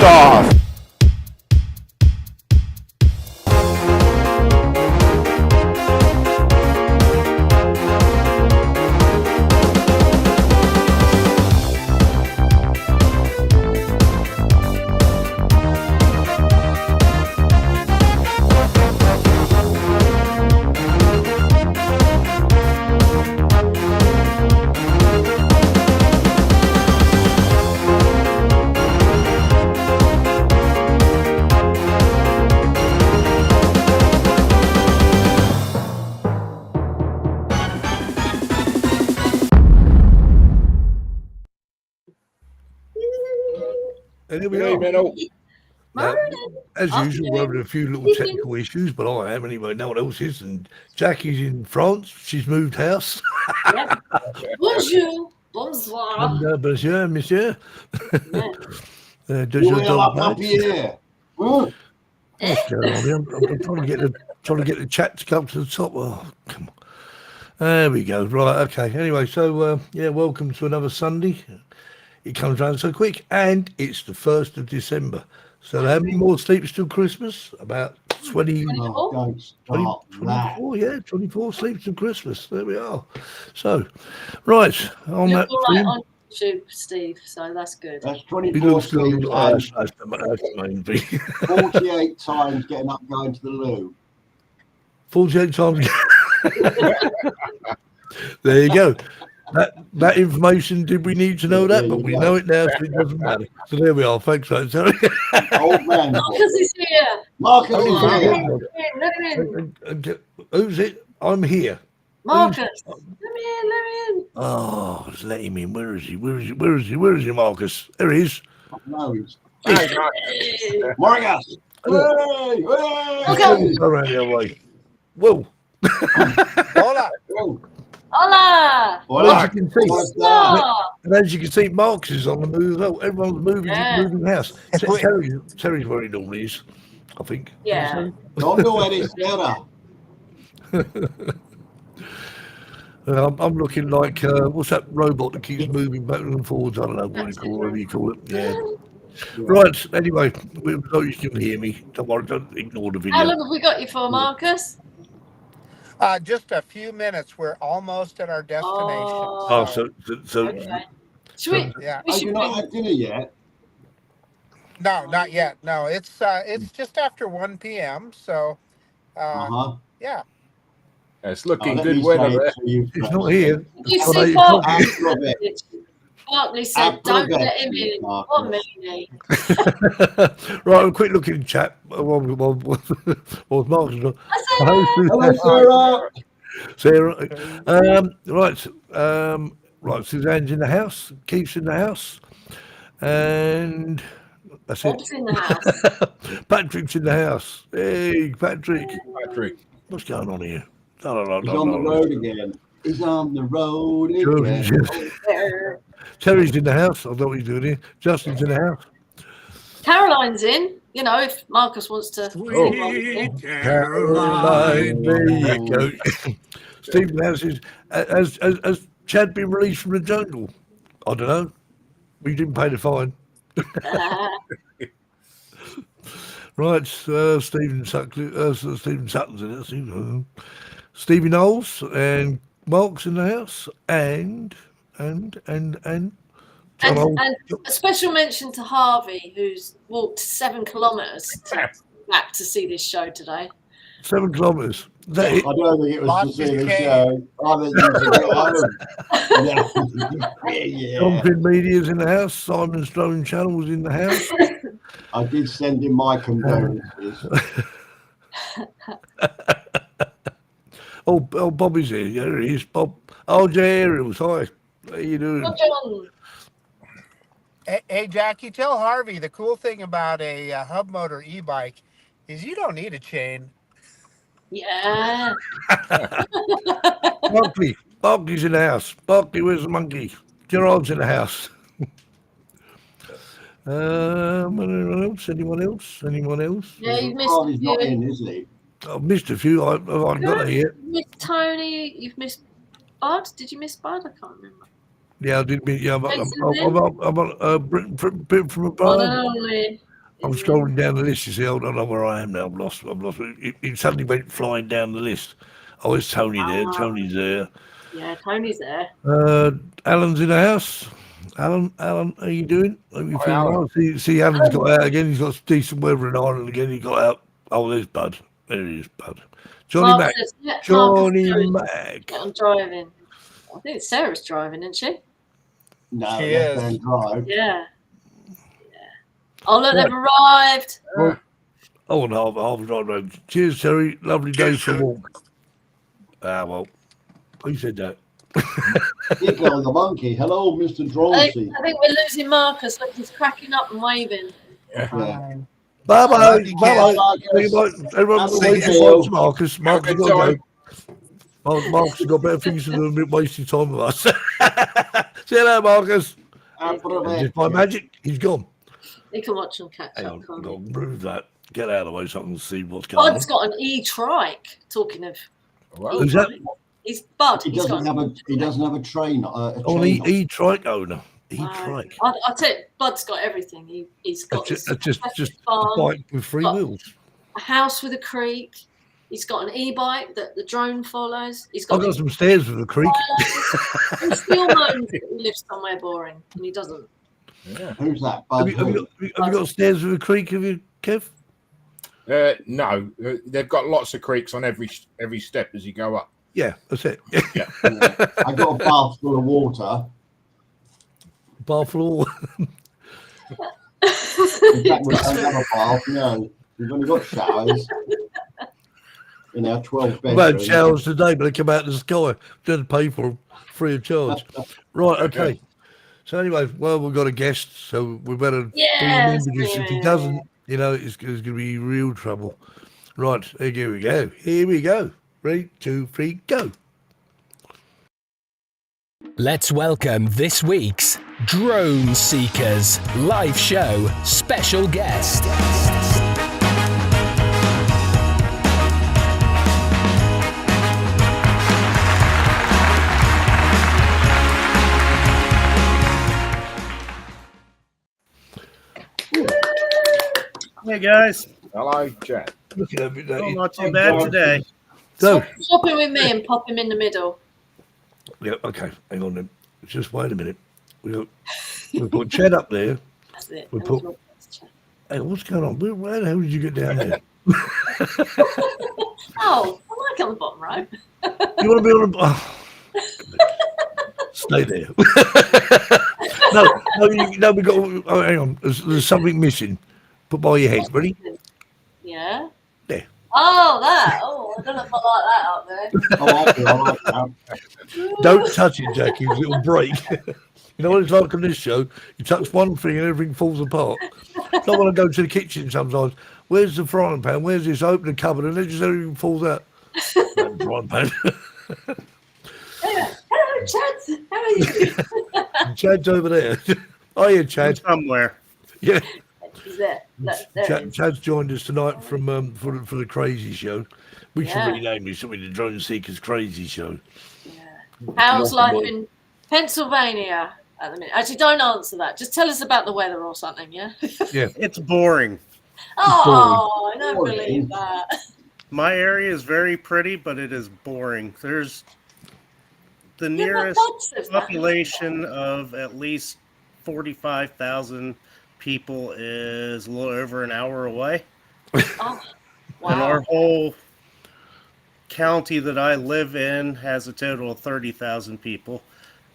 off. And here we are. Now, as usual, we're having a few little technical issues, but I am anyway. No one else is. And Jackie's in France. She's moved house. Yep. Bonjour. Bonsoir. Bonjour, monsieur. Yeah. Does your dog up here? What's going on here? I'm trying to get the chat to come to the top. Oh, come on. There we go. Right. Okay. Anyway, so yeah, welcome to another Sunday. It comes round so quick, and it's the 1st of December. So how many more sleeps till Christmas? About 20, 24, yeah, 24 sleeps till Christmas. There we are. So, right, on You that look all right on YouTube, Steve, so that's good. That's 24 sleeps. That's the main thing. 48 times getting up going to the loo. 48 times. There you go. That information, did we need to know that? But we know it now, so it doesn't matter. So there we are. Thanks, mate. Old man. Marcus is here. Marcus is Let here. him in. Who's it? I'm here. Marcus. Let me in. Oh, let's let him in. Where is he? Where is he, Marcus? There he is. No, he's Hey. Marcus. Hey, Okay. Go around the other way. Whoa. Hola. Hola. As you can see, Hola. and as you can see, Marcus is on the move as well. Everyone's moving, moving house. Terry's where he normally is, I think. Yeah. Don't do any better. I'm looking like what's that robot that keeps moving back and forwards? I don't know whatever you call it. Yeah. Right. Anyway, we know you can hear me. Don't worry. Don't ignore the video. How long have we got you for, Marcus? Just a few minutes. We're almost at our destination. Oh, so Okay. Should we? Yeah. We Have should you not had dinner yet? No, not yet. No, it's just after 1 p.m. So, yeah. It's looking good weather. it's not here. You It's see, not 8 o'clock. Barkley said, "Don't let him in." What meaning? Right, a quick look in the chat. Well, Marcus. Hello, Sarah. Sarah. Right. Suzanne's in the house. Keith's in the house, and that's it. Bob's in the house. Patrick's in the house. Hey, Patrick. What's going on here? He's on the road again. He's on the road again. Terry's in the house. I don't know what he's doing here. Justin's in the house. Caroline's in. You know, if Marcus wants to. Caroline, there you go. Stephen House is, has Chad been released from the jungle? I don't know. We didn't pay the fine. Right, Stephen Sutton's in it. Stevie Knowles and Mark's in the house, and a special mention to Harvey, who's walked 7 kilometres back to see this show today. 7 kilometres. Is that it? I don't think it was to see the show. I think you Compton Media's in the house. Simon Stone Channel's in the house. I did send him my condolences. Oh, Bobby's here. Yeah, there he is. Bob. Oh, Jay Ariels. Hi. How you doing? Well done. Hey, Jackie, tell Harvey the cool thing about a hub motor e-bike is you don't need a chain. Yeah. Barkley's in the house. Barkley, where's the monkey? Gerard's in the house. Anyone else? Yeah, you missed Harvey's not in, is he? I've missed a few. I haven't got it yet. You missed Tony. You've missed Bud. Did you miss Bud? I can't remember. Yeah, I did. Yeah, I'm on Britain from a bar. I'm scrolling down the list. You see, I don't know where I am now. I've lost. It suddenly went flying down the list. Oh, it's Tony there. Tony's there. Yeah, Tony's there. Alan's in the house. Alan, how you doing? Are you feeling Alan. well? See, Alan's got out again. He's got decent weather in Ireland again. He got out. Oh, there's Bud. There he is, Bud. Johnny Mac. Johnny Mac. I'm driving. I think Sarah's driving, isn't she? No, She is. drive. Yeah. Oh, look, they've arrived. Oh, no, half right. Cheers, Terry. Lovely day for a walk. Well, who said that? Here goes the monkey. Hello, Mr. Droncy. I think we're losing Marcus. Look, he's cracking up and waving. Yeah. Bye-bye. Bye, Bye-bye. Everyone wait for Marcus. Marcus got to go. Marcus has got better things to do than wasting time with us. See you later, Marcus. Just by magic, he's gone. He can watch them catch Hang up. on, Can't go he? move that. Get out of the way so I can see what's going on. Bud's got an e-trike. Talking of, Who's that? he's Bud. He doesn't have a train. On e-trike owner. E-trike. I'll tell you, Bud's got everything. He's got Just a a farm, bike with three wheels. a house with a creek. He's got an e-bike that the drone follows. He's I've got some stairs with a creek. He still moans that he lives somewhere boring, and he doesn't. Yeah. Who's that? Have Bud? you got stairs with a creek? Have you, Kev? No, they've got lots of creeks on every step as you go up. Yeah, that's it. Yeah. I got a bath full of water. Bar floor. In fact, we don't have a bath. No, we've only got showers in our 12 bedrooms. We've had showers today, but they come out of the sky. Didn't pay for them free of charge. Right, okay. So anyway, well, we've got a guest, so we better bring him in, because if he doesn't, it's going to be real trouble. Right, here we go. Here we go. 3, 2, 3, go. Let's welcome this week's Drone Seekers live show special guest. Hey guys. Hello, Chad. Look at me, Oh, not too bad today. So, Swap him with me and pop him in the middle. yeah, okay, hang on then. Just wait a minute. We've got Chad up there. That's it. We put- Hey, what's going on? Where the hell did you get down there? Oh, I like on the bottom row. You want to be on the... Oh. Stay there. no, we got... Oh, hang on. There's something missing. Put by your head. Ready? Yeah. There. Oh, that. Oh, I don't know if I like that up there. I like that. Don't touch it, Jackie. It'll break. You know what it's like on this show? You touch one thing and everything falls apart. I want to go to the kitchen sometimes. Where's the frying pan? Where's this? Open the cupboard and then just everything falls out. Frying pan. Hello, Chad. How are you? Chad's over there. Oh, yeah, Chad. Somewhere. Yeah. He's there. Look, there he is. Chad's joined us tonight from for the Crazy Show. We should Yeah. rename it something, the Drone Seekers Crazy Show. Yeah. How's life in Pennsylvania at the minute? Actually, don't answer that. Just tell us about the weather or something, yeah? Yeah. It's boring. Oh, I don't Boring. believe that. My area is very pretty, but it is boring. There's the Yeah, nearest Bud says that. population of at least 45,000 people is a little over an hour away. Oh, And our wow. whole county that I live in has a total of 30,000 people.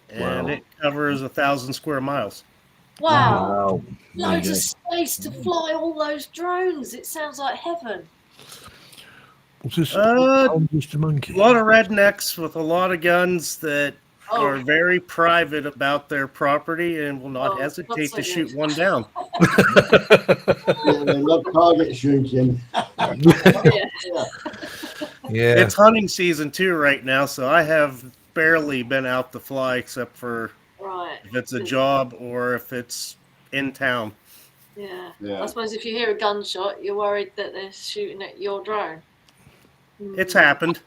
And Wow. it covers 1,000 square miles. Wow. There Loads you of space to fly all those drones. It sounds like heaven. What's this? Just a monkey. A lot of rednecks with a lot of guns that Oh. are very private about their property and will not Oh, hesitate that's so to shoot good. one down. Yeah, they love target shooting. Yeah. It's hunting season too right now, so I have barely been out to fly except for Right. if it's a job or if it's in town. Yeah. Yeah. I suppose if you hear a gunshot, you're worried that they're shooting at your drone. It's happened.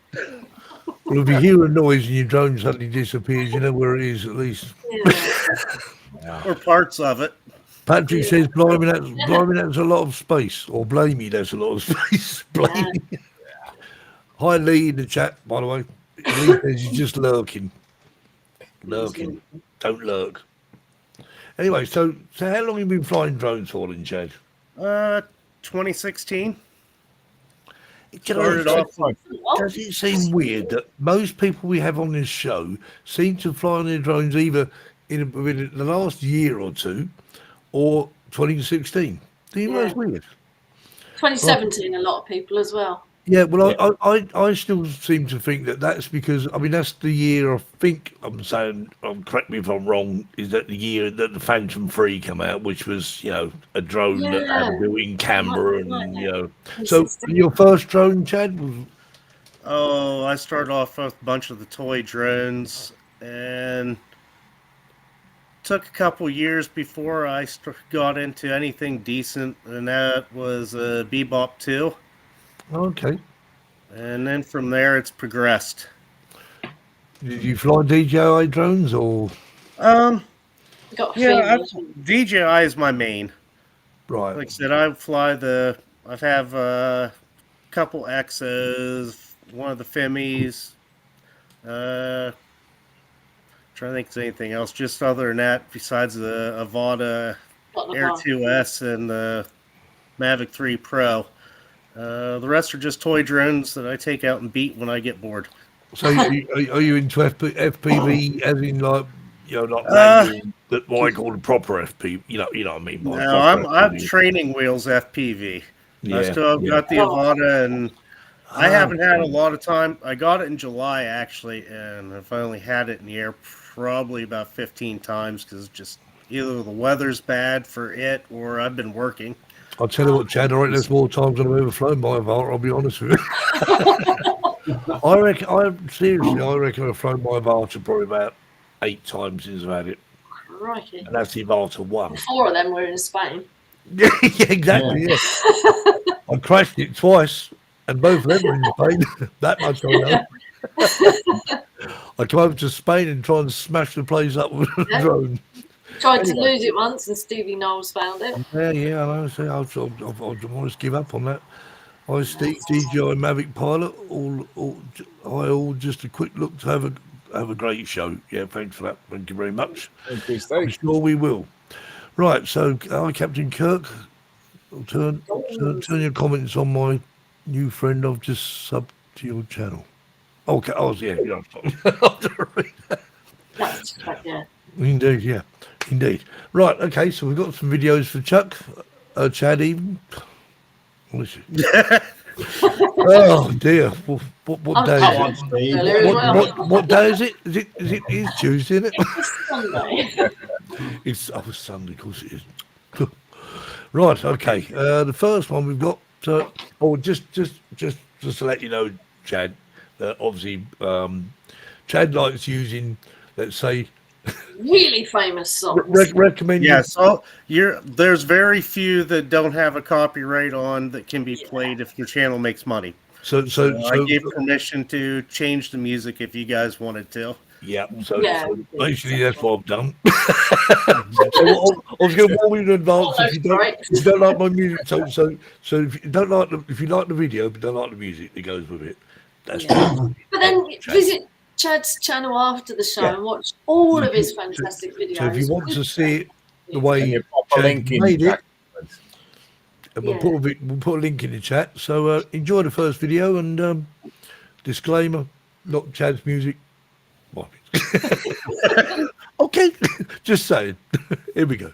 Well, if you hear a noise and your drone suddenly disappears, you know where it is at least. Yeah. Or parts of it. Patrick says, blimey, that's a lot of space. Or blamey, that's a lot of space. Blamey. Hi, Lee, in the chat, by the way. Lee says he's just lurking. Lurking. Don't lurk. Anyway, so how long have you been flying drones for then, Chad? 2016. Does it seem weird that most people we have on this show seem to fly on their drones either within the last year or two or 2016? Do you know it's weird? 2017, a lot of people as well. Yeah, well, I still seem to think that's because, I mean, that's the year, I think I'm saying, correct me if I'm wrong, is that the year that the Phantom 3 came out, which was, a drone that had a built-in camera and, So your first drone, Chad, was... Oh, I started off with a bunch of the toy drones and took a couple years before I got into anything decent, and that was a Bebop 2. Okay. And then from there, it's progressed. Did you fly DJI drones or? DJI is my main. Right. Like I said, I have a couple X's, one of the Femmies. Trying to think of anything else. Just other than that, besides the Avata Air 2S and the Mavic 3 Pro. The rest are just toy drones that I take out and beat when I get bored. So are you into FPV as in like what I call the proper FPV? You know what I mean? No, I'm training wheels FPV. I still have got the Avata, and I haven't had a lot of time. I got it in July actually, and I've only had it in the air probably about 15 times because just either the weather's bad for it or I've been working. I'll tell you what, Chad, I reckon there's more times than I've ever flown by Avata, I'll be honest with you. I reckon I've flown by Avata probably about 8 times since I've had it. Crikey. And that's the Avata 1. 4 of them were in Spain. Yeah, exactly, yeah. I crashed it twice, and both of them were in Spain. That much I know. I come over to Spain and try and smash the place up with a drone. Tried to lose it once, and Stevie Knowles found it. Yeah, I know. So I'll just give up on that. I DJI Mavic Pilot. All just a quick look to have a great show. Yeah, thanks for that. Thank you very much. I'm sure we will. Right, so Captain Kirk, I'll turn your comments on my new friend. I've just subbed to your channel. Okay. Oh, yeah. Yeah. Indeed, yeah. Indeed. Right, okay, so we've got some videos for Chuck. Chad even. Oh dear. What day is it? What day is it? It's Tuesday, isn't it? It's Sunday. It's Sunday, of course it is. Right, okay. The first one we've got just to let you know, Chad, that obviously Chad likes using, let's say, really famous songs. Recommend. Yeah, so there's very few that don't have a copyright on that can be played if your channel makes money. So I gave permission to change the music if you guys wanted to. Yeah. So basically that's what I've done. I was going to warn you in advance if you don't like my music. So if you don't like if you like the video but don't like the music that goes with it, that's. But then visit Chad's channel after the show and watch all of his fantastic videos. So if you want to see it the way Chad made it, we'll put a link in the chat. So enjoy the first video and disclaimer: not Chad's music. Okay, just saying. Here we go.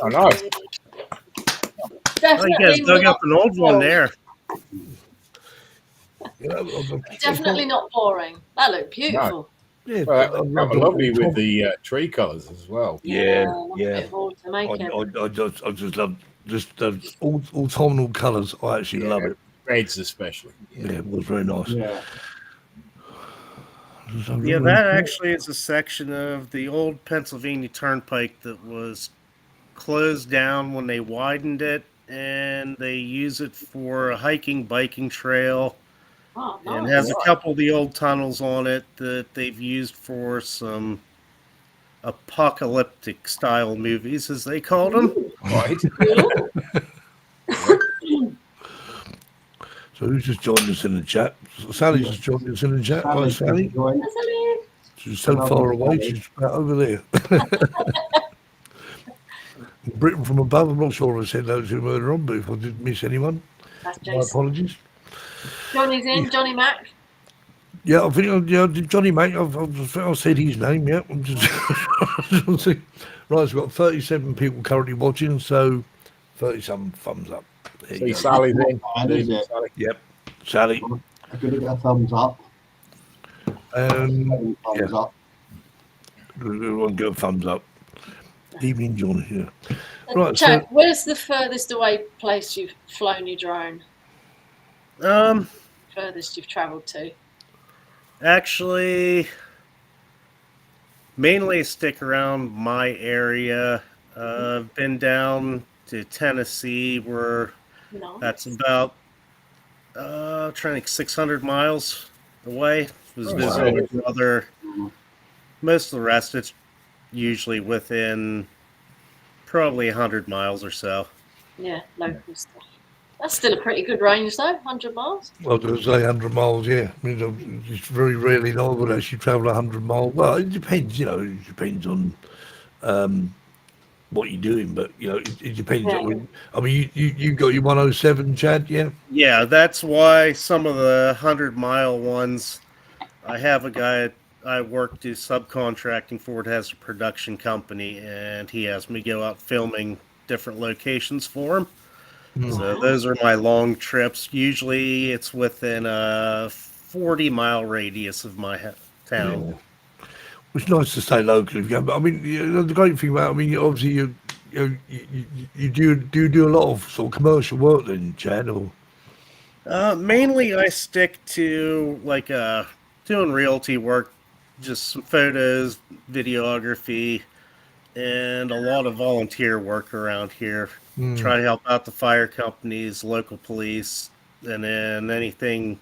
know. Oh, Definitely, you guys dug up an old one there. Definitely not boring. That looked beautiful. Yeah, Well, I that love was lovely the with the tree colours as well. Yeah, I'm yeah. looking forward to making. I just love just the autumnal colours. I actually love it. Reds especially. Yeah, it was very nice. Yeah. Yeah, that actually is a section of the old Pennsylvania Turnpike that was closed down when they widened it, and they use it for a hiking, biking trail, Oh, and nice. has a couple of the old tunnels on it that they've used for some apocalyptic style movies, as they called them. Right. So who's just joined us in the chat? Sally's just joined us in the chat. Hi, Sally. She's so far away. She's about over there. Britain from above. I'm not sure I said those who were on, but if I did miss anyone, That's my Jason. apologies. Johnny's in. Johnny Mac. Yeah, I think Johnny Mate. I said his name. Yeah, I'm just right. We've got 37 people currently watching, so 30-some thumbs up. There you See, go. Sally's in. Is it? Sally. Yep, Sally. I'm going to get a thumbs up. Yeah, Thumbs up. everyone get a thumbs up. Evening, Johnny. Yeah. Right. Chad, where's the furthest away place you've flown your drone? Furthest you've travelled to? Actually, mainly stick around my area. I've been down to Tennessee, where that's about trying to think 600 miles away. Was visiting a brother. Most of the rest, it's usually within probably 100 miles or so. Yeah, local stuff. That's still a pretty good range, though. 100 miles. I was going to say 100 miles, yeah. I mean, it's very rarely that I would actually travel 100 miles. Well, it depends, it depends on what you're doing, but, it depends. Yeah. I mean, you got your 107, Chad, yeah? Yeah, that's why some of the 100-mile ones, I have a guy I work to subcontracting for, it has a production company, and he has me go out filming different locations for him. So those are my long trips. Usually it's within a 40-mile radius of my town. Yeah. It's nice to stay local. But I mean, the great thing about, obviously you do a lot of sort of commercial work then, Chad, or? Mainly I stick to doing realty work, just some photos, videography, and a lot of volunteer work around here. Try to help out the fire companies, local police, and then anything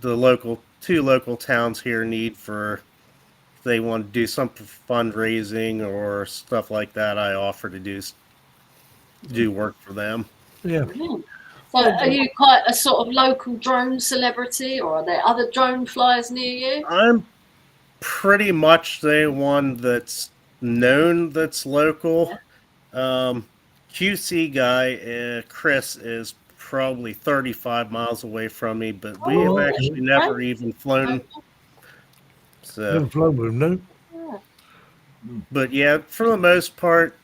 the two local towns here need for, if they want to do some fundraising or stuff like that, I offer to do work for them. Yeah. So are you quite a sort of local drone celebrity, or are there other drone flyers near you? I'm pretty much the one that's known that's local. QC guy, Chris, is probably 35 miles away from me, but we have actually never even flown. So, Never flown with him, no? Yeah. but yeah, for the most part,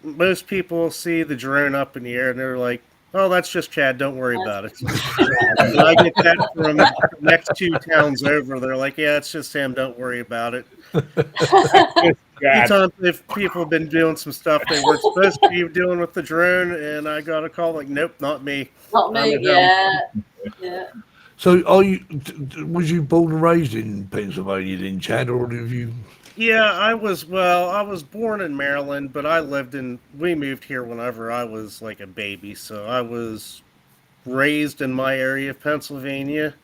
most people see the drone up in the air and they're like, "Oh, that's just Chad. Don't worry about it." And I get that from the next two towns over. They're like, "Yeah, it's just him. Don't worry about it." Sometimes if people have been doing some stuff they weren't supposed to be doing with the drone, and I got a call like, "Nope, not me." Not me. Yeah. So, was you born and raised in Pennsylvania then, Chad, or have you? Yeah, I was born in Maryland, but we moved here whenever I was like a baby, so I was raised in my area of Pennsylvania.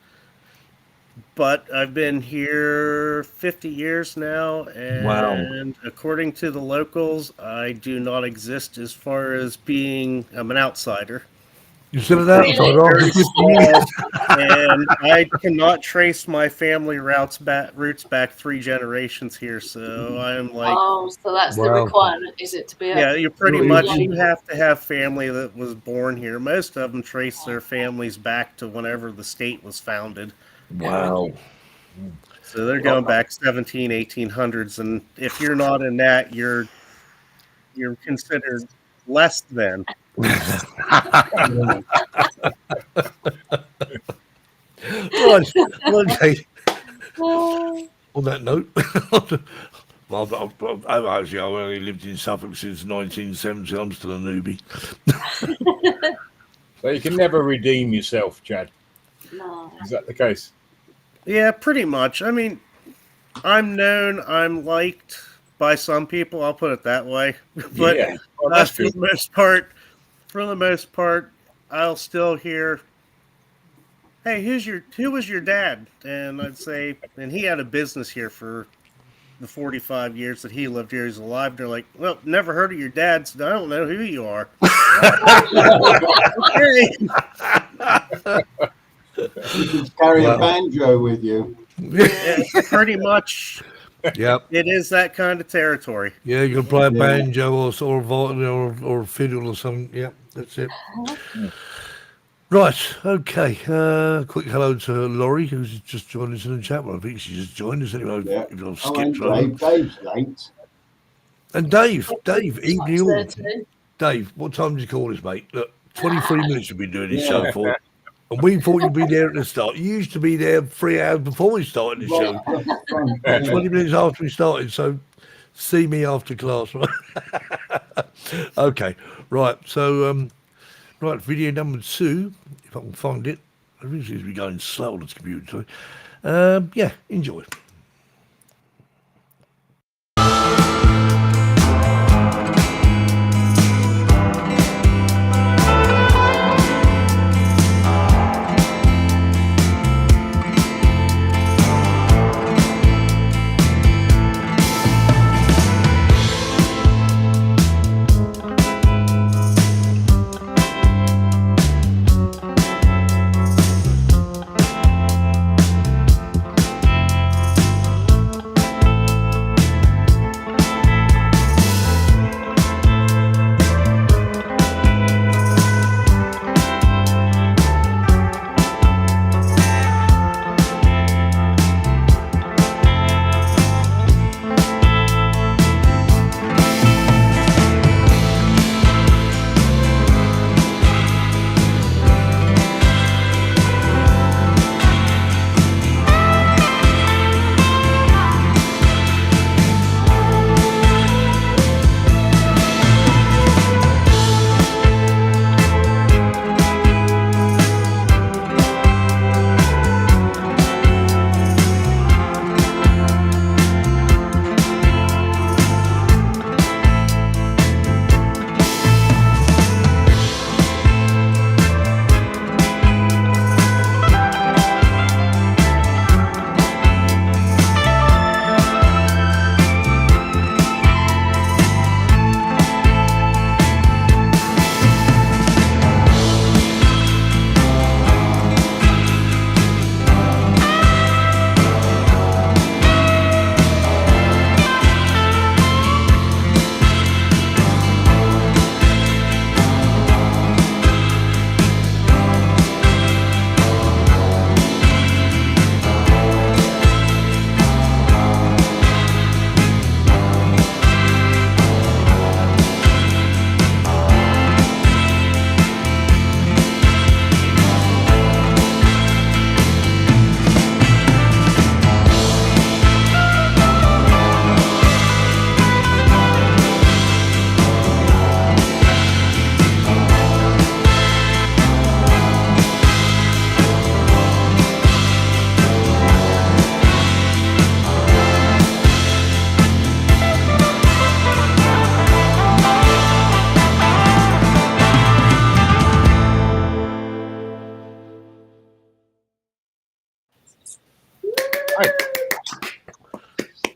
But I've been here 50 years now, and according to the locals, I do not exist as far as I'm an outsider. You said it outsider after 50 years. And I cannot trace my family roots back 3 generations here, so I'm like... Oh, so that's the requirement, is it, to be... Yeah, you have to have family that was born here. Most of them trace their families back to whenever the state was founded. Wow. So they're going back 1800s, and if you're not in that, you're you're considered less than. Right. Okay. Oh, On that note, I've only lived in Suffolk since 1970. I'm still a newbie. So you can never redeem yourself, Chad. no. Is that the case? Yeah, pretty much. I mean, I'm known, I'm liked by some people. I'll put it that way. But Yeah. Well, that's for good. the most part, I'll still hear, "Hey, who was your dad?" And I'd say, and he had a business here for the 45 years that he lived here. He's alive. They're like, "Well, never heard of your dad, so I don't know who you are." Okay. You just carry a banjo with you. Yeah, pretty much. Yep. It is that kind of territory. Yeah, you can play a banjo or a fiddle or something. Yep, that's it. Right, okay. Quick hello to Laurie, who's just joined us in the chat. Well, I think she just joined us anyway. Yeah. If I've Oh, skipped and Dave's late. And Dave, evening all. There too. Dave, what time did you call us, mate? Look, 23 minutes we've been doing this show for. And we thought you'd be there at the start. You used to be there 3 hours before we started the show. 20 minutes after we started, so see me after class. Right? Okay, right. So, right, video number 2, if I can find it. I really seems to be going slow on this computer. Yeah, enjoy.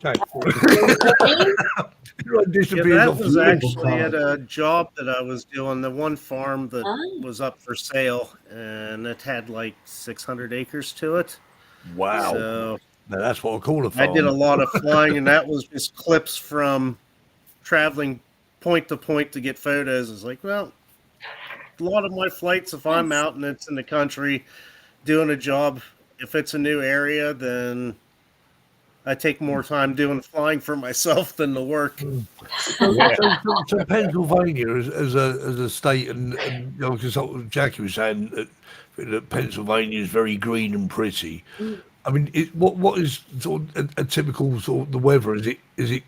Okay. Yeah, that was actually at a job that I was doing, the one farm that was up for sale, and it had like 600 acres to it. Wow. So now that's what I call a farm. I did a lot of flying, and that was just clips from traveling point to point to get photos. It's like, well, a lot of my flights, if I'm out and it's in the country doing a job, if it's a new area, then I take more time doing flying for myself than the work. So Pennsylvania as a state, and you know, because Jackie was saying that Pennsylvania is very green and pretty. I mean, what is sort of a typical sort of the weather? Is it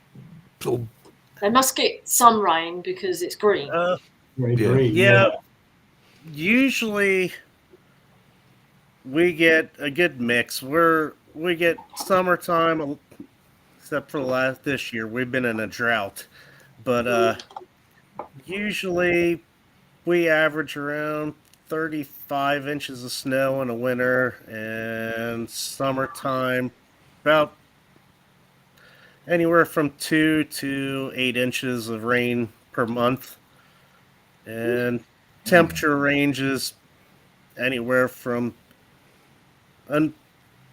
sort of They must get some rain because it's green. Very Yeah. green, Yeah, usually we get a good mix. We get summertime, except for this year. We've been in a drought, but usually we average around 35 inches of snow in the winter, and summertime about anywhere from 2 to 8 inches of rain per month. And temperature ranges anywhere from a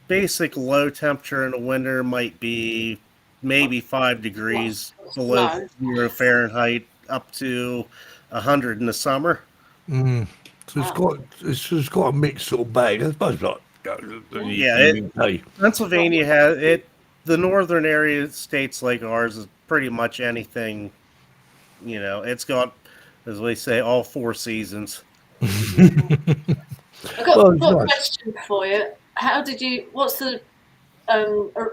basic low temperature in the winter might be maybe 5 degrees below 0 Fahrenheit up to 100 in the summer. So it's got a mixed sort of bag. I suppose like Pennsylvania has it. The northern area states like ours is pretty much anything. You know, it's got, as we say, all 4 seasons. I've got a question for you. What's the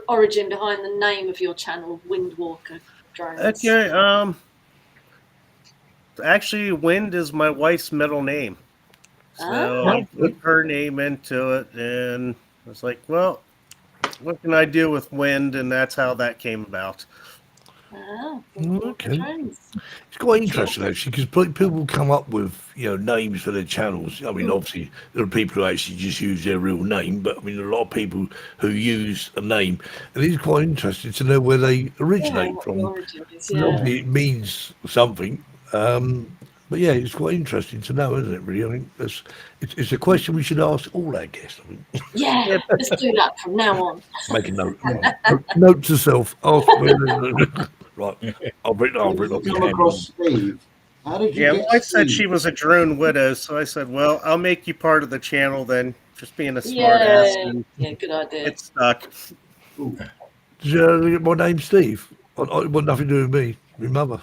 origin behind the name of your channel, Windwalker Drones? Okay, actually, Wind is my wife's middle name. So I put her name into it, and I was like, well, what can I do with Wind? And that's how that came about. Okay. It's quite interesting actually, because people come up with names for their channels. I mean, obviously there are people who actually just use their real name, but I mean a lot of people who use a name, and it's quite interesting to know where they originate from. Obviously, it means something. But yeah, it's quite interesting to know, isn't it? Really, I mean, it's a question we should ask all our guests. I mean. Yeah, let's do that from now on. Make a note. Note to self. Ask right. I'll bring up. Come across Steve. How did you get my wife said Steve? she was a drone widow, so I said, well, I'll make you part of the channel then. Just being a smart ass. Yeah, good idea. It stuck. Did you get my name, Steve? It got nothing to do with me. My mother.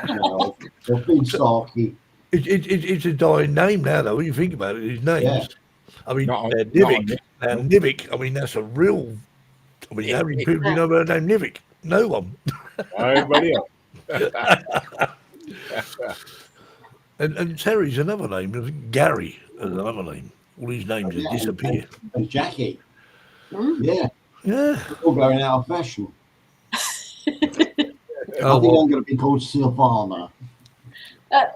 No, they're big sarky. It's a dying name now, though. When you think about it, his names. Yeah. I mean, Nivik. Now, Nivik. I mean, that's a real. I mean, how many people do you know about the name Nivik? No one. Nobody else. And Terry's another name. I think Gary is another name. All these names have disappeared. And Jackie. Yeah. Yeah. All going out of fashion. I think I'm going to be called Silvana.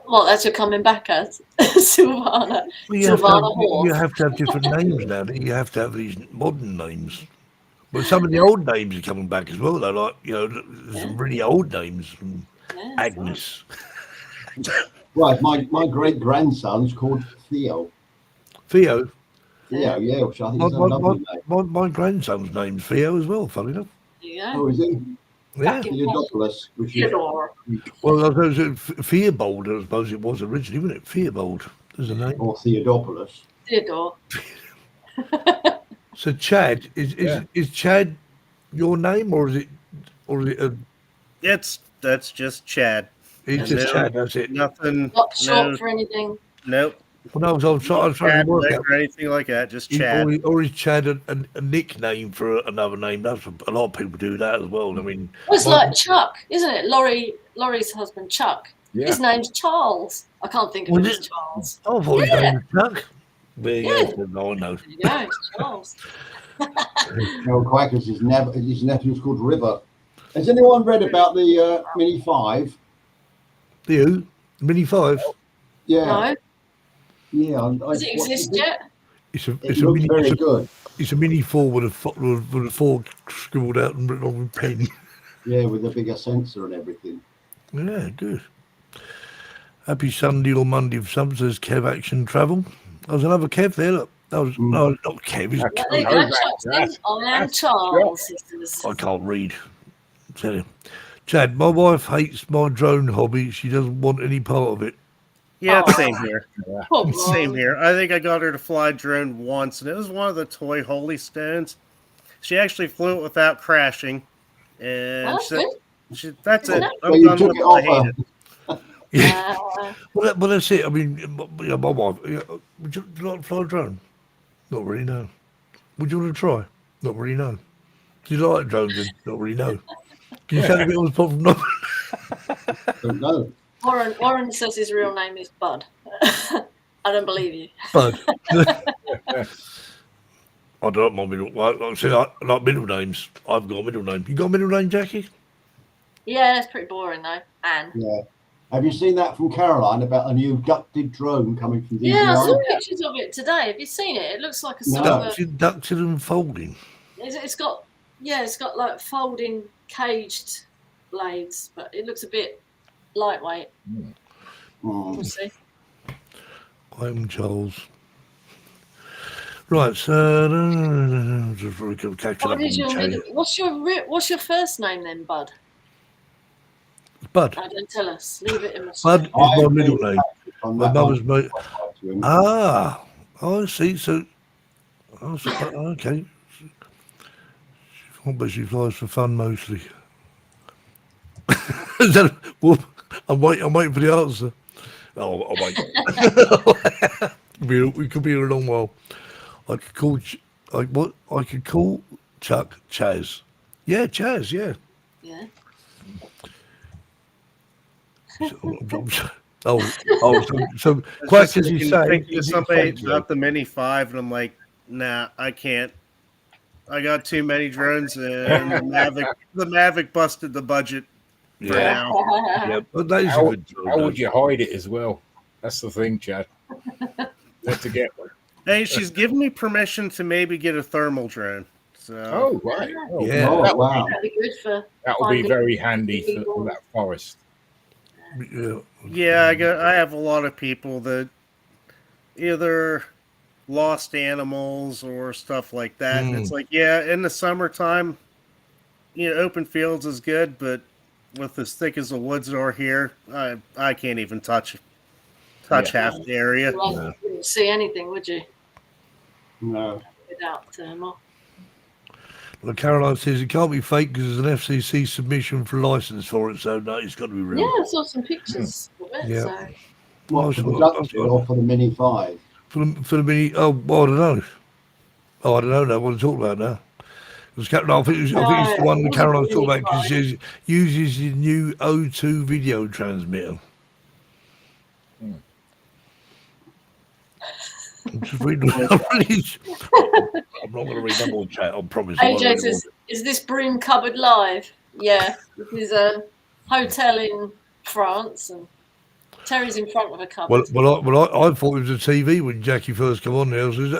Well, that's your coming back as Silvana. Well, you have to have different names now. You have to have these modern names. But some of the old names are coming back as well. They're like, some really old names. Agnes. Right, my great grandson's called Theo. Theo? Theo, yeah, which I think is a lovely name. My grandson's name's Theo as well, funny enough. Yeah. Oh, is he? Yeah. Theodopoulos, which is... Well, I suppose Theobald, I suppose it was originally, wasn't it? Theobald is the name. Or Theodopoulos. Theodore. So Chad, is Chad your name, or is it a... That's just Chad. It's just Chad, that's it. Nothing. Not short for anything. Nope. Well, no, I was trying to work out. Or anything like that, just Chad. Or is Chad a nickname for another name? That's a lot of people do that as well. I mean, Well, it's like Chuck, isn't it? Laurie's husband, Chuck. Yeah. His name's Charles. I can't think of it as Charles. I thought his name was Chuck. Yeah. No, I know. Yeah, it's Charles. Harold Quackers, his nephew's called River. Has anyone read about the Mini 5? The who? Mini 5? Yeah. No. Yeah. Does it exist yet? It's It looks very good. It's a Mini 4 with a 4 scribbled out and written on with pen. Yeah, with a bigger sensor and everything. Yeah, good. Happy Sunday or Monday for some, says Kev Action Travel. There's another Kev there, look. No, not Kev. It's There you go, Chuck. I am Charles. I can't read. Tell you. Chad, my wife hates my drone hobby. She doesn't want any part of it. Yeah, same here. Oh, Same here. I think I got her to fly drone once, and it was one of the toy Holy Stones. She actually flew it without crashing, and That's good. that's Isn't it. it? Well, I'm you done took with it it. I off hate her. it. Yeah. Uh, Well, that's it. I mean, my wife. Would you like to fly a drone? Not really. No. Would you want to try? Not really. No. Do you like drones? Then? Not really. No. Can you sound a bit on the top from no? Don't know. Warren says his real name is Bud. I don't believe you. Bud. I don't like my middle. Like I said, I like middle names. I've got a middle name. You got a middle name, Jackie? Yeah, it's pretty boring though. Anne. Yeah. Have you seen that from Caroline about a new ducted drone coming from DJI? Yeah, I saw pictures of it today. Have you seen it? It looks like a sort of Ducted and folding. it's got like folding caged blades, but it looks a bit lightweight. We'll see. I'm Charles. Right, so just really good catching up on the What's your first name then, Bud? Bud. No, don't tell us. Leave it in the Bud is my middle name. On My that mother's one. mate. Ah, I see. So, okay. But she flies for fun mostly. Well, I'm waiting for the answer. Oh, I'll wait. We could be here a long while. I could call Chuck Chaz. Yeah, Chaz. Yeah. Yeah. So quite as you say, Thinking of somebody about the Mini 5, and I'm like, nah, I can't. I got too many drones, and the Mavic busted the budget for now. Yeah, but that is How, a good drone. how would you hide it as well? That's the thing, Chad. Where to get one? Hey, she's given me permission to maybe get a thermal drone. So Oh, right. Oh, Yeah. Oh, wow. That'd be good for. that will be finding very handy for people. that forest. yeah, I have a lot of people that either lost animals or stuff like that. And it's like, yeah, in the summertime, open fields is good, but with as thick as the woods are here, I can't even touch half the area. Well, you wouldn't see anything, would you? No. Without thermal. Well, Caroline says it can't be fake because there's an FCC submission for license for it, so no, it's got to be real. Yeah, I saw some pictures of it. Yeah. So. What, for the ducted or for the Mini 5? For the mini, well, I don't know. I don't know what to talk about now. I think it's the one that Caroline's talking about because she uses the new O2 video transmitter. I'm just reading. I'm not going to read that more chat. I promise. AJ says, "Is this broom cupboard live?" Yeah, this is a hotel in France, and Terry's in front of a cupboard. I thought it was a TV when Jackie first came on there. So it's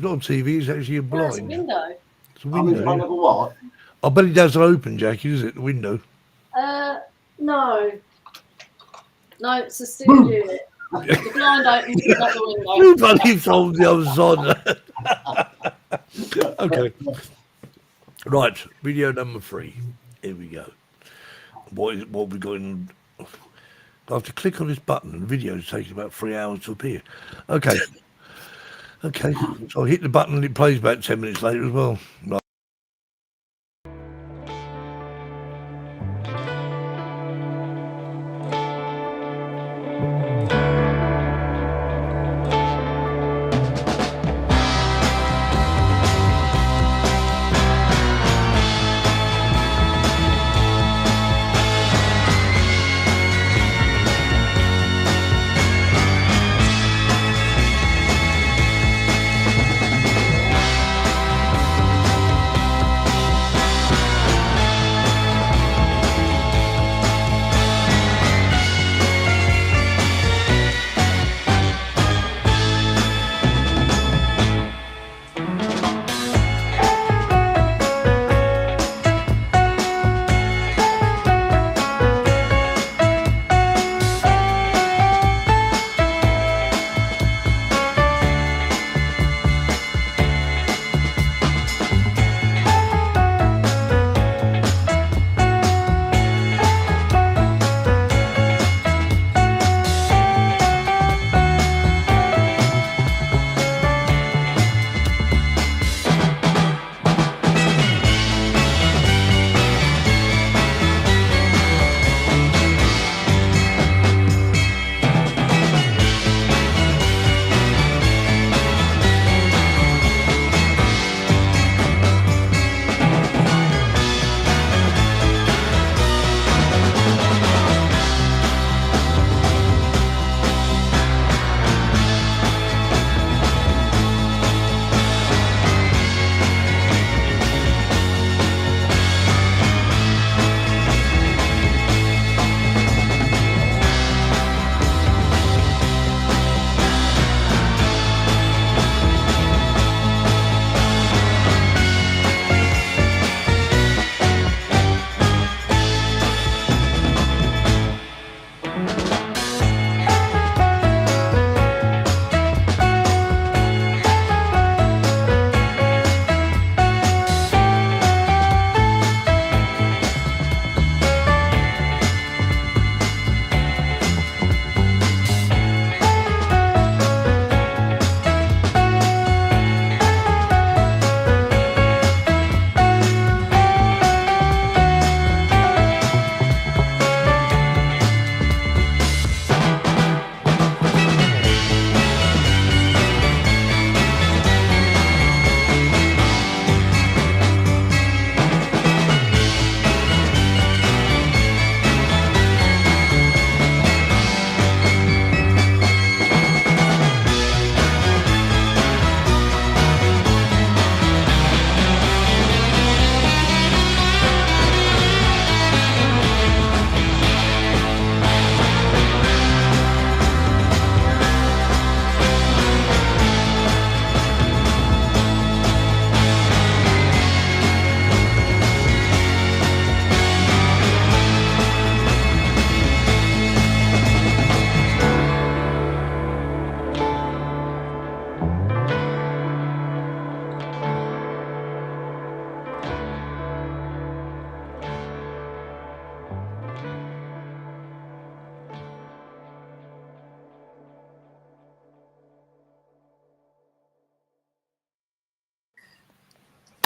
not a TV. It's actually a blind. It's a window. It's a I'm in front window. of a what? I bet it doesn't open, Jackie. Is it the window? No, it's a studio unit. The blind opens, not the window. You bloody told the other side. Okay. Right, video number 3. Here we go. What we got in? I have to click on this button, and the video is taking about 3 hours to appear. Okay. So I hit the button, and it plays about 10 minutes later as well. Right.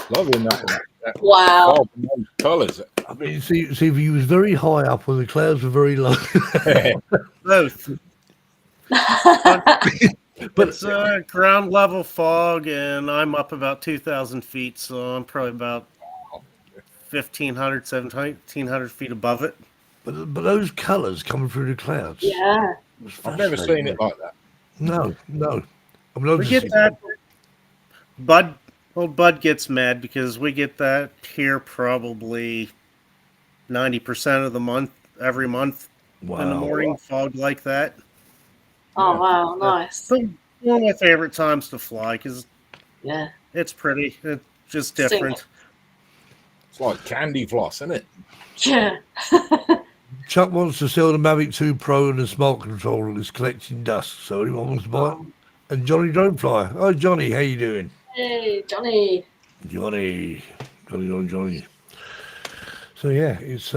Loving that. Wow. Fog and those colours. I mean, see, if he was very high up when the clouds were very low. Both. But It's ground level fog, and I'm up about 2,000 feet, so I'm probably about 1,500, 1,700 feet above it. but those colours coming through the clouds. Yeah. was I've never fascinating. seen it like that. No. I mean, I've We just get that. Bud gets mad because we get that here probably 90% of the month, every month in the Wow. morning, fog like that. Oh, wow. Nice. But one of my favorite times to fly because Yeah. it's pretty. It's just different. It's like candy floss, isn't it? Yeah. Chuck wants to sell the Mavic 2 Pro and the smart controller that's collecting dust, so anyone wants to buy it. And Johnny Drone Flyer. Oh, Johnny, how you doing? Hey, Johnny. Johnny. So yeah, it's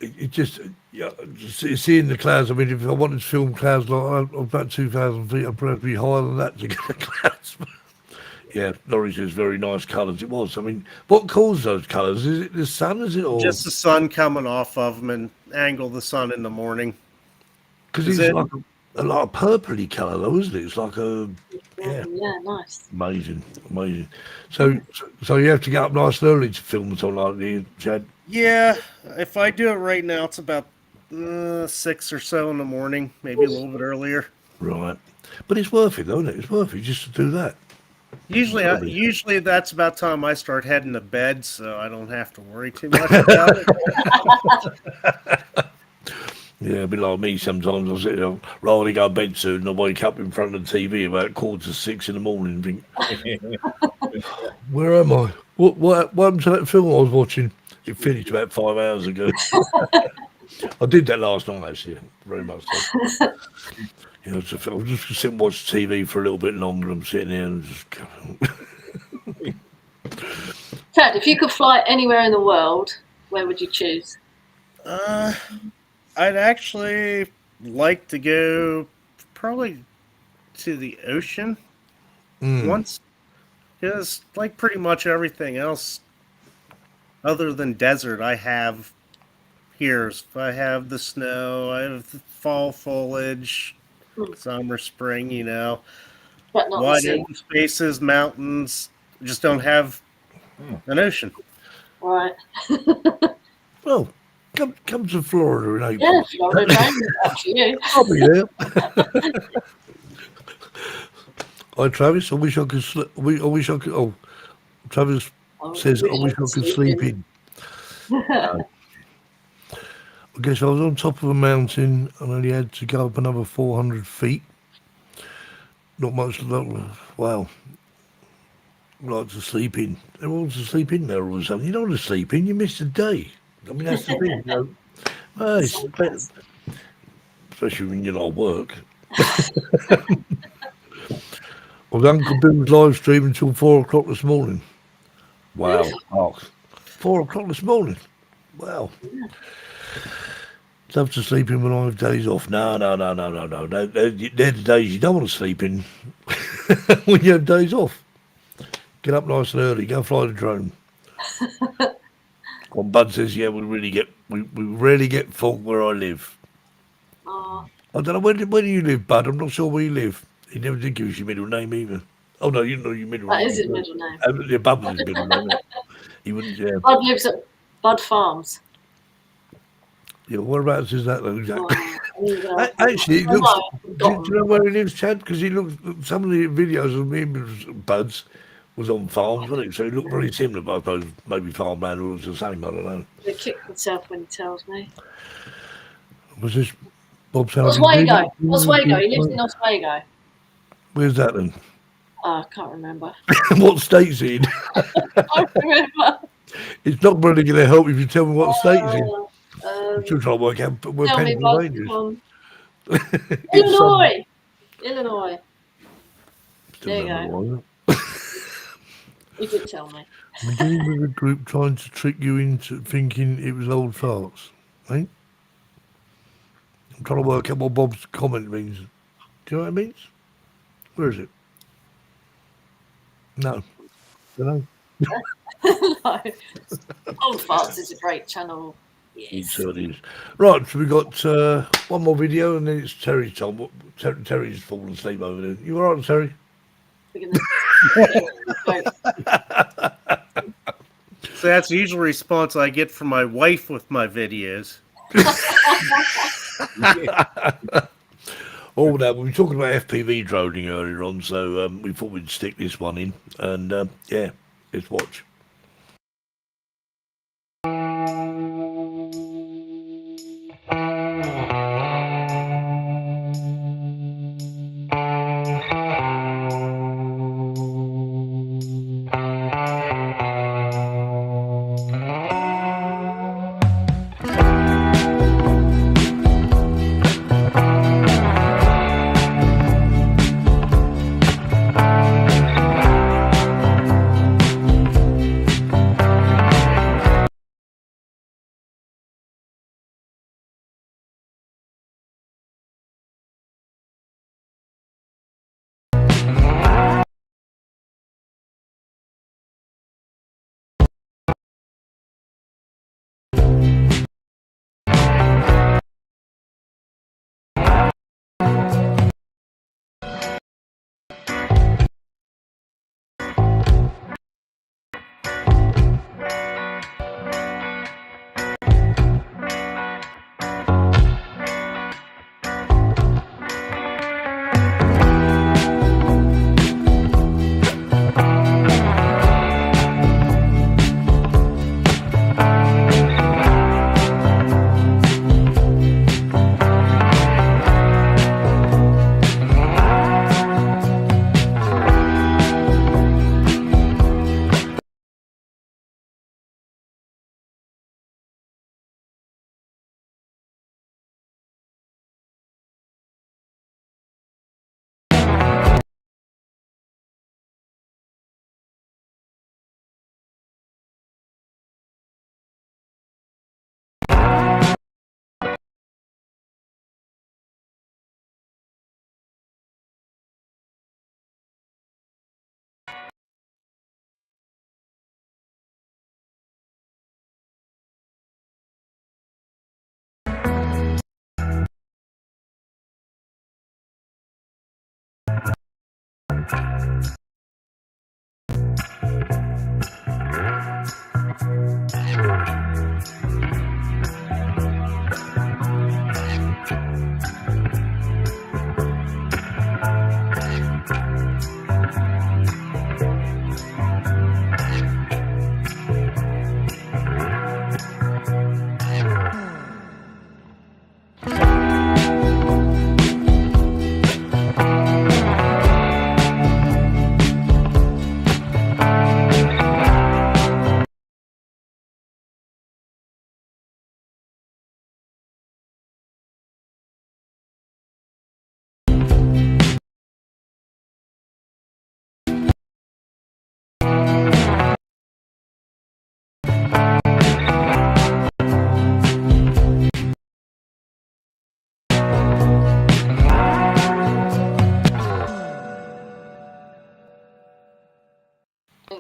it just yeah, seeing the clouds. I mean, if I wanted to film clouds like about 2,000 feet, I'd probably be higher than that to get the clouds. Yeah, Norwich is very nice colours. It was. I mean, what caused those colours? Is it the sun? Is it or Just the sun coming off of them and angle the sun in the morning. because is it's it- like a lot of purpley colour, though, isn't it? It's like a yeah. Yeah, nice. Amazing. So you have to get up nice and early to film something like that, Chad. Yeah, if I do it right now, it's about 6 or so in the morning, maybe a little bit earlier. Right. But it's worth it, though, isn't it? It's worth it just to do that. Usually that's about time I start heading to bed, so I don't have to worry too much about it. Yeah, a bit like me sometimes. I sit there, rather go to bed soon, and I wake up in front of the TV about 5:45 in the morning and think, where am I? What happened to that film I was watching? It finished about 5 hours ago. I did that last night, actually, very much so. You know, I was just sit and watch TV for a little bit longer. I'm sitting there and just Chad, if you could fly anywhere in the world, where would you choose? I'd actually like to go probably to the ocean once, because like pretty much everything else other than desert I have here. I have the snow, I have the fall foliage, summer, spring, you know, But not the wide sea. open spaces, mountains. Just don't have an ocean. Right. well, come to Florida in April. Yeah, Florida Drone, up to you. I'll be there. Hi, Travis. I wish I could sleep. I wish I could. Oh, Travis says, I wish I could sleep in. I guess I was on top of a mountain and only had to go up another 400 feet. Not much. Wow. I like to sleep in. Everyone wants to sleep in there or something. You don't want to sleep in. You miss a day. I mean, that's the thing. You know. Well, it's better, especially when you're not at work. I was Uncle Bill's live stream until 4 o'clock this morning. Wow. Oh, 4 o'clock this morning. Wow. Love to sleep in when I have days off. No. They're the days you don't want to sleep in when you have days off. Get up nice and early. Go fly the drone. Well, Bud says, yeah, we rarely get fog where I live. Oh, I don't know, where do you live, Bud? I'm not sure where you live. He never did give us your middle name either. Oh, no, you know your middle that name. is his middle name. Yeah, Bud was his middle name. He wouldn't, yeah. Bud lives at Bud Farms. Yeah, whereabouts is that, though, Jack? Oh, Actually, it I looks, know, do you know where he lives, Chad? Because he looks, some of the videos of me and Bud's was on farms, wasn't it? So it looked very similar, but I suppose maybe farmland was the same, I don't know. He'll kick himself when he tells me. Was this Bob Sanders? Oswego. Oswego. He lives in Oswego. Where's that then? Oh, I can't remember. What state's he in? I can't remember. It's not really going to help if you tell me what state he's in. Um, I'm still trying to work out where tell me, Bud. Pennsylvania Come is. on. Illinois. Illinois. Still There you don't know go. why. He did tell me. I'm dealing with a group trying to trick you into thinking it was old farts, right? I'm trying to work out what Bob's comment means. Do you know what it means? Where is it? No. Don't know. No. Old Farts is a great channel. Yes. Certainly is. Right, so we got one more video, and then it's Terry's time. Terry's fallen asleep over there. You all right, Terry? We're gonna So that's the usual response I get from my wife with my videos. All that. We were talking about FPV droning earlier on, so we thought we'd stick this one in. And yeah, let's watch.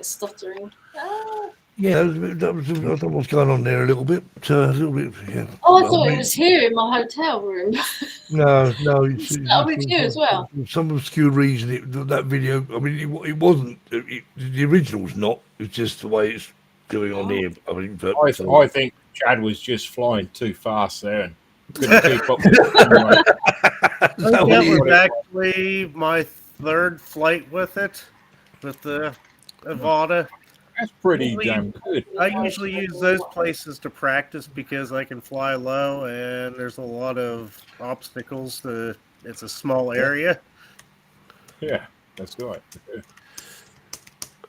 stuttering. Ah. Yeah, that was, I don't know what's going on there a little bit. Yeah. Oh, I thought it was here in my hotel room. No, It's with you as well. For some obscure reason, that video. I mean, it wasn't. The original's not. It's just the way it's doing on here. I mean, but, I think Chad was just flying too fast there and couldn't keep up. That was actually my third flight with it, with the Avata. That's pretty damn good. I usually use those places to practice because I can fly low and there's a lot of obstacles. It's a small area. Yeah, that's right.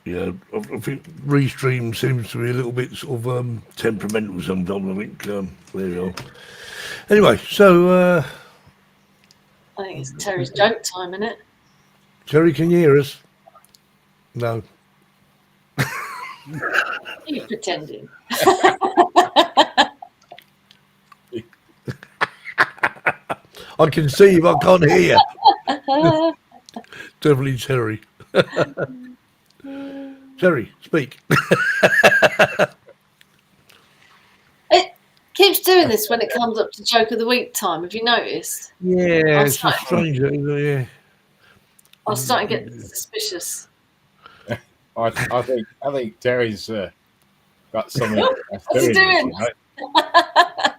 Yeah, I think Restream seems to be a little bit sort of temperamental sometimes. I think there you are. Anyway, so I think it's Terry's joke time, isn't it? Terry, can you hear us? No. You're pretending. I can see you, but I can't hear you. Definitely Terry. Terry, speak. It keeps doing this when it comes up to joke of the week time. Have you noticed? Yeah, I'm it's a starting- stranger. Yeah. I'm starting to get suspicious. I think Terry's got something. That's What's he doing? this, you know?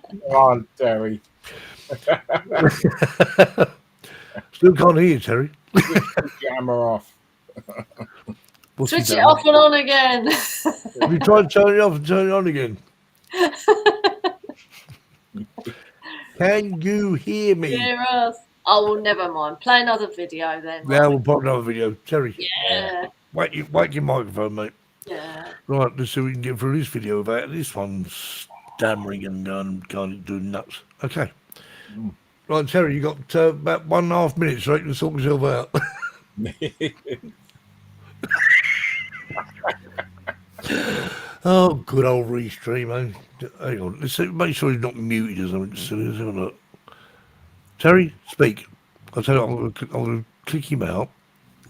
Come on, Terry. Still can't hear you, Terry. Switch your hammer off. What's Switch he it done? off and on again. Have you tried turning it off and turning it on again? Can you hear me? Hear us. Oh, well, never mind. Play another video then. Now we'll pop another video. Terry, Yeah. wait your microphone, mate. Yeah. Right, let's see if we can get through this video about this one's stammering and can't do nuts. Okay. Right, Terry, you got about 1.5 minutes, right, to sort yourself out. Oh, good old restream, eh? Hang on, let's see, make sure he's not muted or something. So let's have a look. Terry, speak. I'll tell you, I'm going to click him out,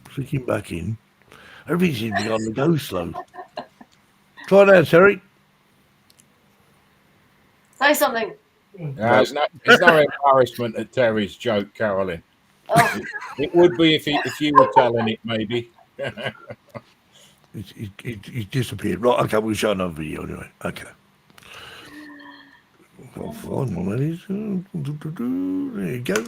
click him back in. Everything seems to be on the go slow. Try that, Terry. Say something. There's no embarrassment at Terry's joke, Carolyn. Oh, It would be if you were telling it, maybe. He's disappeared. Right, okay, we'll show another video anyway. Okay. Well, fine, well, that is, there you go.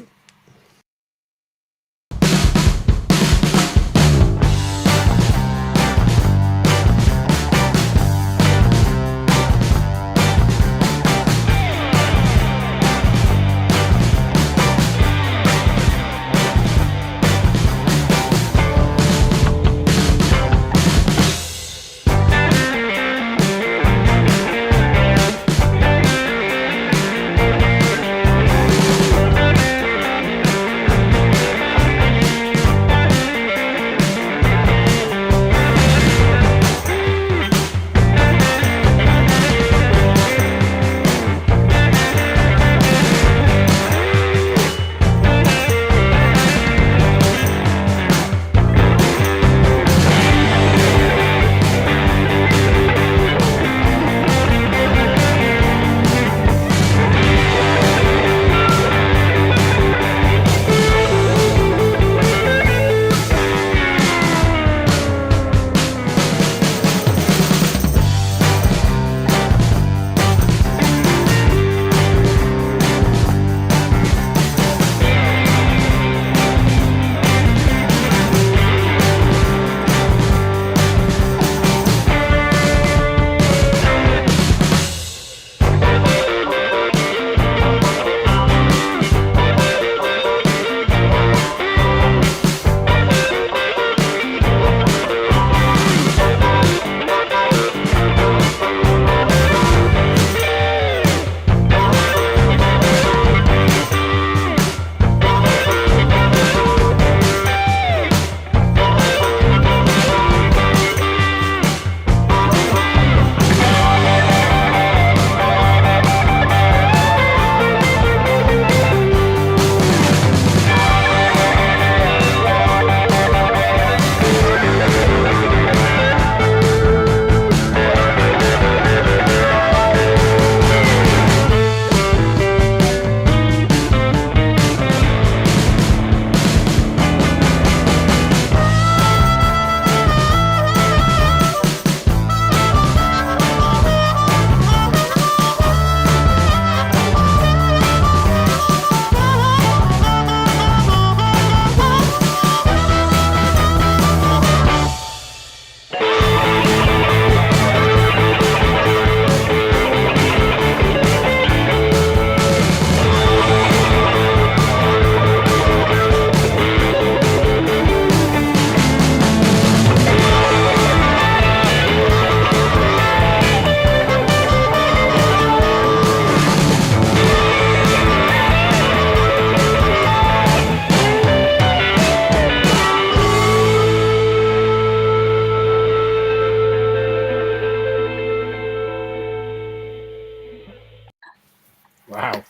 Wow.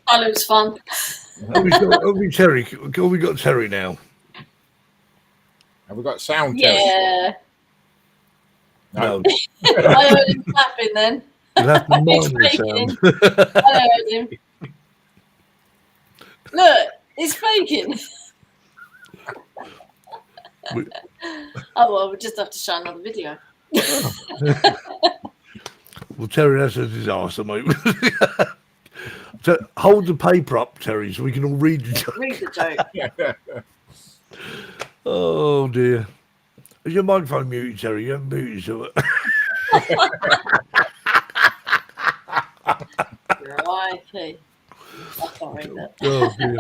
oh, it was fun. We got Terry now. Have we got sound, Terry? Yeah. No. I heard him clapping then. You'll have to mind He's the faking. sound. I heard him. Look, he's faking. We- Oh well, we'll just have to show another video. Well, Terry, that's a disaster, mate. So hold the paper up, Terry, so we can all read the joke. Read the joke. Oh, dear. Is your microphone muted, Terry? You haven't muted yourself. Crikey. I can't read that. Oh, dear.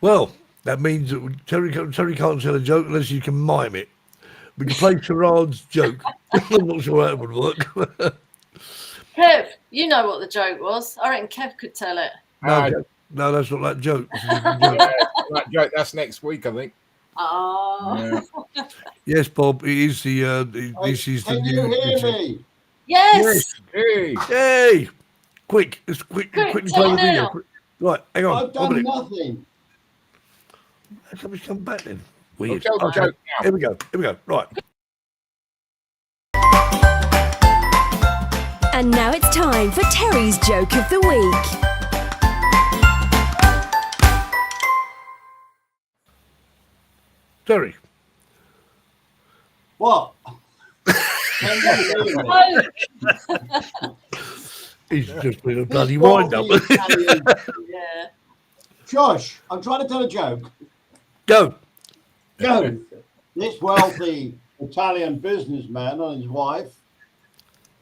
Well, that means that Terry can't tell a joke unless you can mime it. We can play Gerard's joke. I'm not sure that would work. Kev, you know what the joke was. I reckon Kev could tell it. No, that's not that joke. This is a good joke. That joke, that's next week, I think. Oh. Yeah. Yes, Bob, it is the. This is the Can you new. hear me? Yes. Hey. Hey! Quick, let's quickly Quick, play tell the video. now. Right, hang on. I've done nothing. How come it's come back then? Weird. Tell the Okay, joke now. here we go. Right. And now it's time for Terry's Joke of the Week. Terry. What? Can you hear me? Oh, He's just been a bloody This wind up. wealthy Italian- yeah. Josh, I'm trying to tell a joke. Go. Go. This wealthy Italian businessman and his wife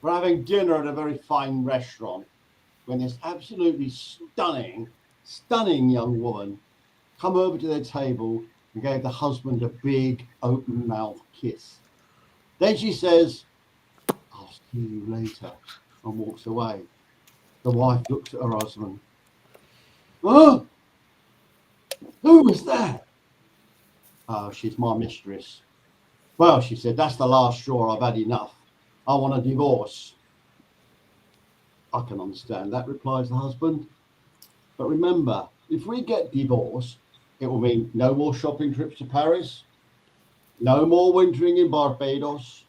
were having dinner at a very fine restaurant when this absolutely stunning young woman come over to their table and gave the husband a big open mouth kiss. Then she says, "I'll see you later," and walks away. The wife looks at her husband. "Oh, who was that?" "Oh, she's my mistress." "Well," she said, "that's the last straw. I've had enough. I want a divorce." "I can understand that," replies the husband. "But remember, if we get divorced, it will mean no more shopping trips to Paris, no more wintering in Barbados,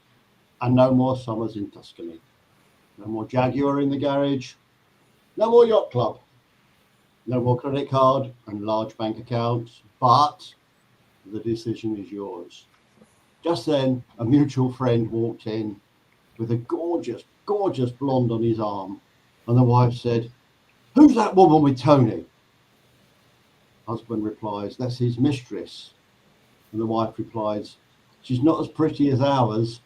and no more summers in Tuscany. No more Jaguar in the garage, no more yacht club, no more credit card and large bank accounts, but the decision is yours." Just then, a mutual friend walked in with a gorgeous blonde on his arm, and the wife said, "Who's that woman with Tony?" Husband replies, "That's his mistress." And the wife replies, "She's not as pretty as ours."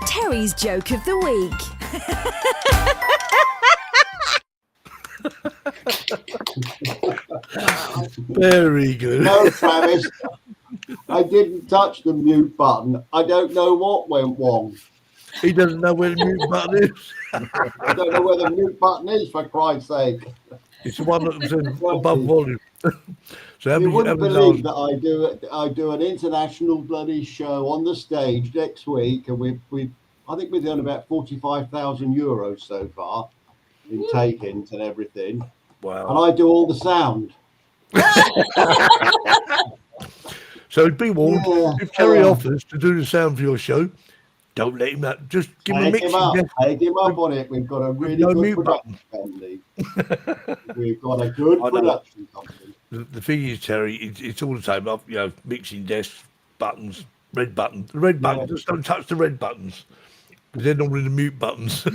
Terry's Joke of the Week. Very good. No, Travis, I didn't touch the mute button. I don't know what went wrong. He doesn't know where the mute button is. I don't know where the mute button is, for Christ's sake. It's the one that's above volume. So how You many wouldn't how many believe hours- that I do an international bloody show on the stage next week, and I think we've done about 45,000 euros so far in take-ins and everything, and Wow. I do all the sound. So be warned, Yeah. if Terry offers to do the sound for your show, don't let him that. Just give him a Take mixing him up. desk. Take him up on it. We've got a really no good mute production company. We've got a good I know. production company. The thing is, Terry, it's all the same. Mixing desks, buttons, red buttons. The red buttons, just don't touch the red buttons. Because they're normally the mute buttons.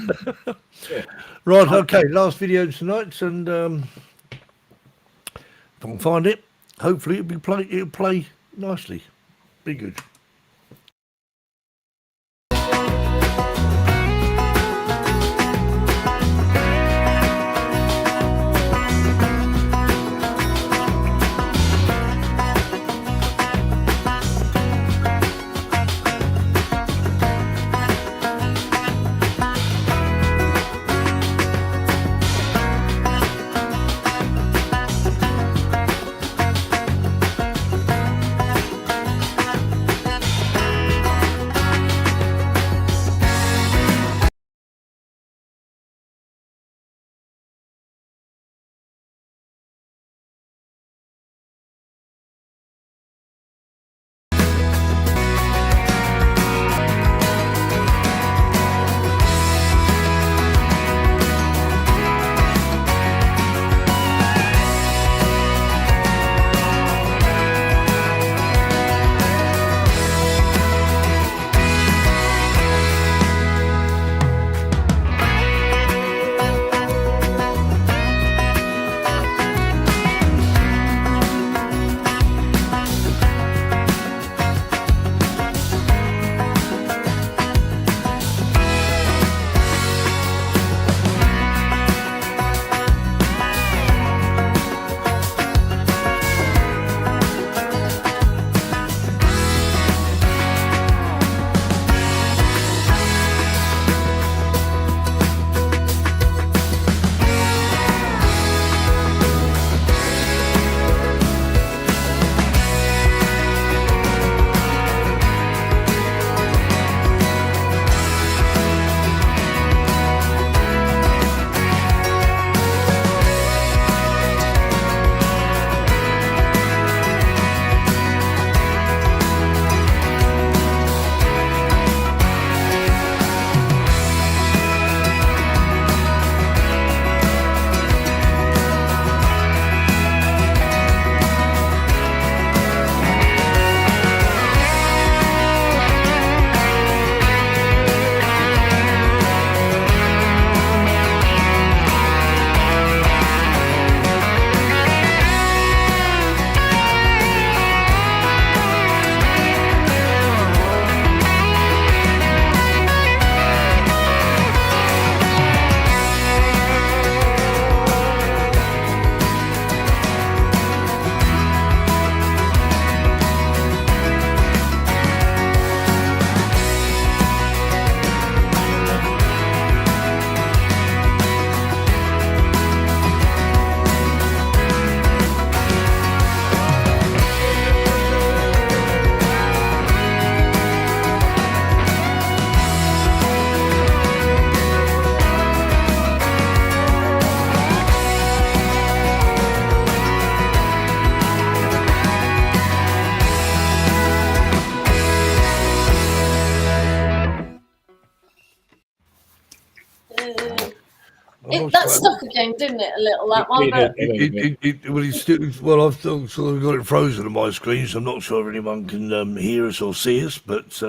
Yeah. Right, okay, last video tonight, and if I can find it, hopefully it'll play nicely. Be good. That stuck again, didn't it? A little, that one. But Well, I've still sort of got it frozen on my screen, so I'm not sure if anyone can hear us or see us. But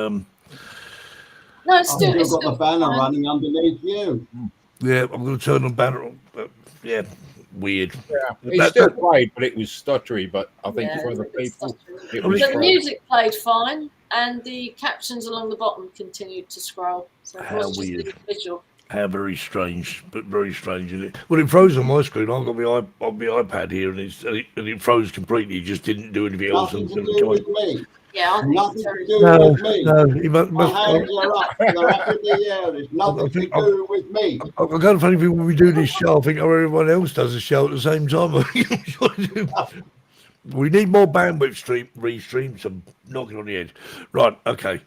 no, it's I've still, still it's got the still banner fine. running underneath you. yeah, I'm going to turn the banner on. But yeah, weird. Yeah, it still played, but it was stuttery. But I think Yeah, for other it's a bit people, stuttery. it But was the fine. music played fine, and the captions along the bottom continued to scroll. So it How was just weird. the visual. How very strange, but very strange, isn't it? Well, it froze on my screen. I've got my on my iPad here, and it froze completely. It just didn't do anything else. Nothing to do with me. Yeah, I think Nothing Terry. to do No, with me. no. He My must, hands are up. They're up in the air. There's nothing to do with me. I've got a funny thing when we do this show. I think everyone else does a show at the same time. We need more bandwidth restream. So I'm knocking on the head. Right. Okay.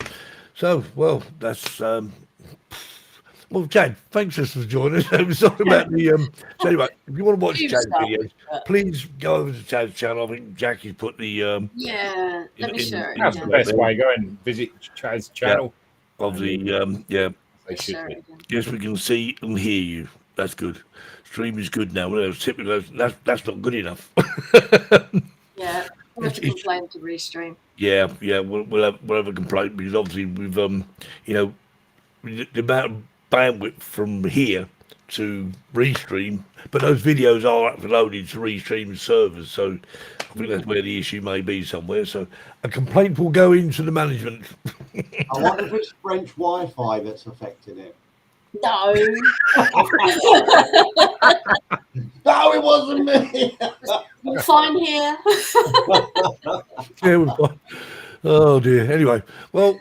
So, well, that's well, Chad, thanks for joining us. I'm sorry about the so anyway, if you want to watch Chad's videos, please go over to Chad's channel. I think Jackie's put the Yeah, let me share it. That's the best way. Go and visit Chad's channel. of the yeah. They should Share be. it again. Yes, we can see and hear you. That's good. Stream is good now. Well, typically that's not good enough. Yeah, I'm going to complain to Restream. Yeah, we'll have a complaint because obviously we've the amount of bandwidth from here to Restream, but those videos are uploaded to Restream servers, so I think that's where the issue may be somewhere. So a complaint will go into the management. I wonder if it's French Wi-Fi that's affecting it. No. No, it wasn't me. We're fine here. Yeah, we've got. Oh dear. Anyway, well,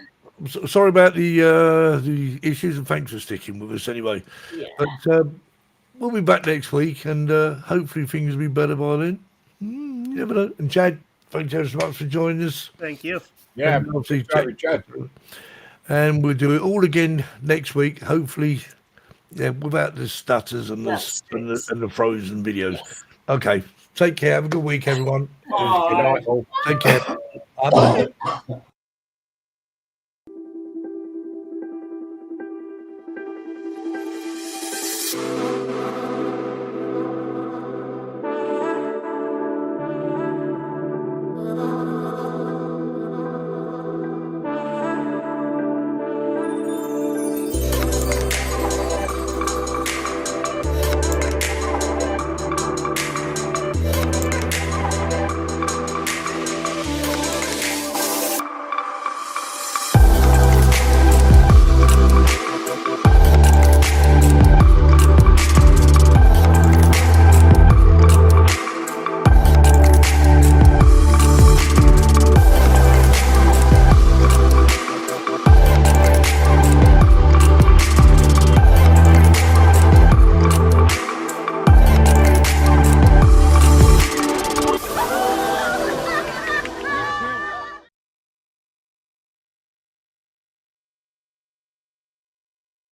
sorry about the issues, and thanks for sticking with us anyway. Yeah. But we'll be back next week, and hopefully things will be better by then. You never know. And Chad, thank you so much for joining us. Thank you. Yeah, And obviously Chad. and we'll do it all again next week, hopefully, yeah, without the stutters and the frozen videos. Yes. Okay, take care. Have a good week, everyone. Bye. Good night, all. Take care. Bye.